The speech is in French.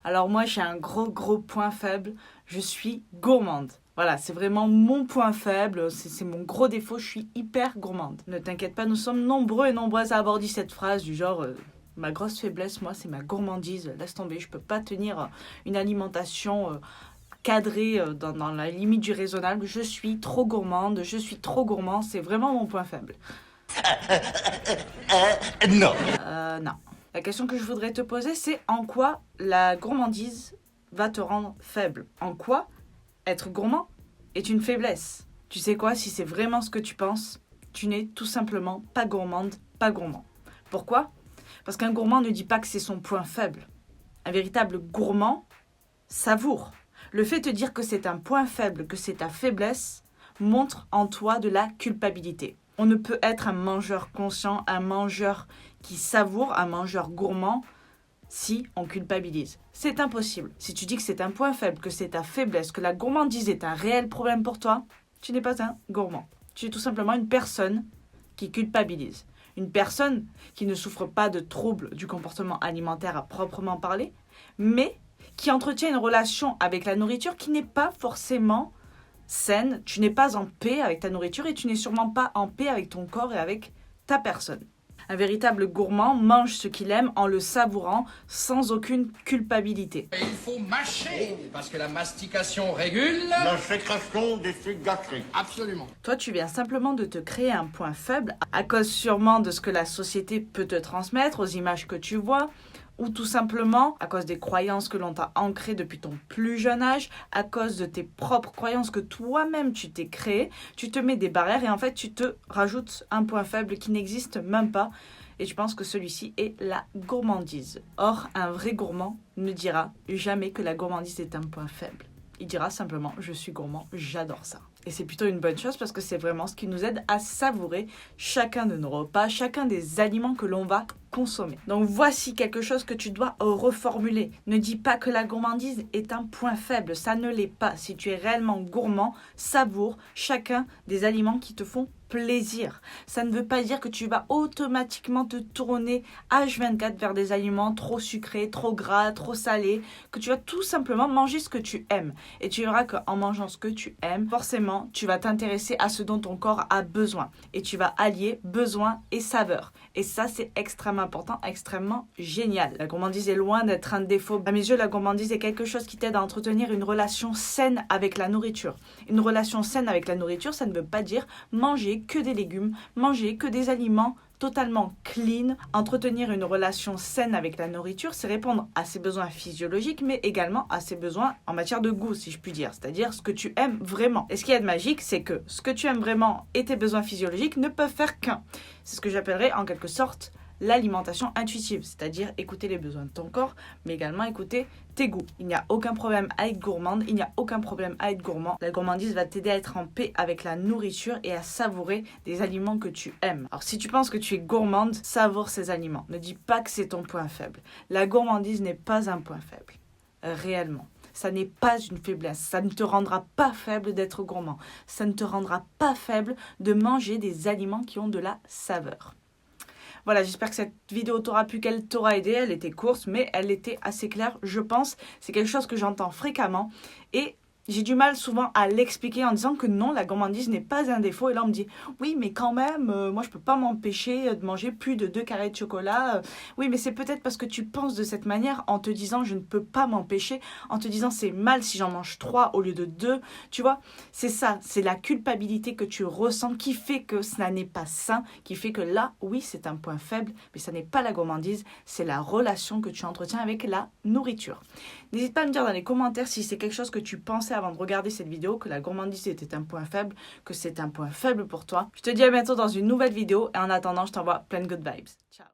Alors moi, j'ai un gros point faible. Je suis gourmande. Voilà, c'est vraiment mon point faible, c'est mon gros défaut, je suis hyper gourmande. Ne t'inquiète pas, nous sommes nombreux et nombreuses à aborder cette phrase du genre ma grosse faiblesse, moi, c'est ma gourmandise. Laisse tomber, je peux pas tenir une alimentation cadrée dans la limite du raisonnable. Je suis trop gourmande, je suis trop gourmand, c'est vraiment mon point faible. Non. Non. La question que je voudrais te poser, c'est en quoi la gourmandise va te rendre faible? En quoi être gourmand est une faiblesse? Tu sais quoi, si c'est vraiment ce que tu penses, tu n'es tout simplement pas gourmande, pas gourmand. Pourquoi? Parce qu'un gourmand ne dit pas que c'est son point faible. Un véritable gourmand savoure. Le fait de te dire que c'est un point faible, que c'est ta faiblesse, montre en toi de la culpabilité. On ne peut être un mangeur conscient, un mangeur qui savoure, un mangeur gourmand, si on culpabilise. C'est impossible. Si tu dis que c'est un point faible, que c'est ta faiblesse, que la gourmandise est un réel problème pour toi, tu n'es pas un gourmand. Tu es tout simplement une personne qui culpabilise. Une personne qui ne souffre pas de troubles du comportement alimentaire à proprement parler, mais qui entretient une relation avec la nourriture qui n'est pas forcément saine. Tu n'es pas en paix avec ta nourriture et tu n'es sûrement pas en paix avec ton corps et avec ta personne. Un véritable gourmand mange ce qu'il aime en le savourant sans aucune culpabilité. Et il faut mâcher, parce que la mastication régule... La sécrétion des sucs gastriques. Absolument. Toi, tu viens simplement de te créer un point faible à cause sûrement de ce que la société peut te transmettre, aux images que tu vois, ou tout simplement à cause des croyances que l'on t'a ancrées depuis ton plus jeune âge, à cause de tes propres croyances que toi-même tu t'es créées, tu te mets des barrières et en fait tu te rajoutes un point faible qui n'existe même pas et tu penses que celui-ci est la gourmandise. Or, un vrai gourmand ne dira jamais que la gourmandise est un point faible. Il dira simplement « je suis gourmand, j'adore ça ». Et c'est plutôt une bonne chose parce que c'est vraiment ce qui nous aide à savourer chacun de nos repas, chacun des aliments que l'on va consommer. Donc voici quelque chose que tu dois reformuler. Ne dis pas que la gourmandise est un point faible, ça ne l'est pas. Si tu es réellement gourmand, savoure chacun des aliments qui te font plaisir. Ça ne veut pas dire que tu vas automatiquement te tourner H24 vers des aliments trop sucrés, trop gras, trop salés, que tu vas tout simplement manger ce que tu aimes. Et tu verras qu'en mangeant ce que tu aimes, forcément, tu vas t'intéresser à ce dont ton corps a besoin. Et tu vas allier besoin et saveur. Et ça, c'est extrêmement important, extrêmement génial. La gourmandise est loin d'être un défaut. À mes yeux, la gourmandise est quelque chose qui t'aide à entretenir une relation saine avec la nourriture. Une relation saine avec la nourriture, ça ne veut pas dire manger que des légumes, manger que des aliments totalement clean. Entretenir une relation saine avec la nourriture, c'est répondre à ses besoins physiologiques, mais également à ses besoins en matière de goût, si je puis dire, c'est-à-dire ce que tu aimes vraiment. Et ce qui est de magique, c'est que ce que tu aimes vraiment et tes besoins physiologiques ne peuvent faire qu'un. C'est ce que j'appellerais en quelque sorte l'alimentation intuitive, c'est-à-dire écouter les besoins de ton corps, mais également écouter tes goûts. Il n'y a aucun problème à être gourmande, il n'y a aucun problème à être gourmand. La gourmandise va t'aider à être en paix avec la nourriture et à savourer des aliments que tu aimes. Alors si tu penses que tu es gourmande, savoure ces aliments. Ne dis pas que c'est ton point faible. La gourmandise n'est pas un point faible, réellement. Ça n'est pas une faiblesse. Ça ne te rendra pas faible d'être gourmand. Ça ne te rendra pas faible de manger des aliments qui ont de la saveur. Voilà, j'espère que cette vidéo t'aura plu, qu'elle t'aura aidé. Elle était courte, mais elle était assez claire, je pense. C'est quelque chose que j'entends fréquemment. Et j'ai du mal souvent à l'expliquer en disant que non, la gourmandise n'est pas un défaut. Et là, on me dit, oui, mais quand même, moi, je peux pas m'empêcher de manger plus de 2 carrés de chocolat. Oui, mais c'est peut-être parce que tu penses de cette manière en te disant, je ne peux pas m'empêcher, en te disant, c'est mal si j'en mange 3 au lieu de 2. Tu vois, c'est ça, c'est la culpabilité que tu ressens qui fait que cela n'est pas sain, qui fait que là, oui, c'est un point faible, mais ça n'est pas la gourmandise, c'est la relation que tu entretiens avec la nourriture. N'hésite pas à me dire dans les commentaires si c'est quelque chose que tu pensais avant de regarder cette vidéo, que la gourmandise était un point faible, que c'est un point faible pour toi. Je te dis à bientôt dans une nouvelle vidéo et en attendant, je t'envoie plein de good vibes. Ciao.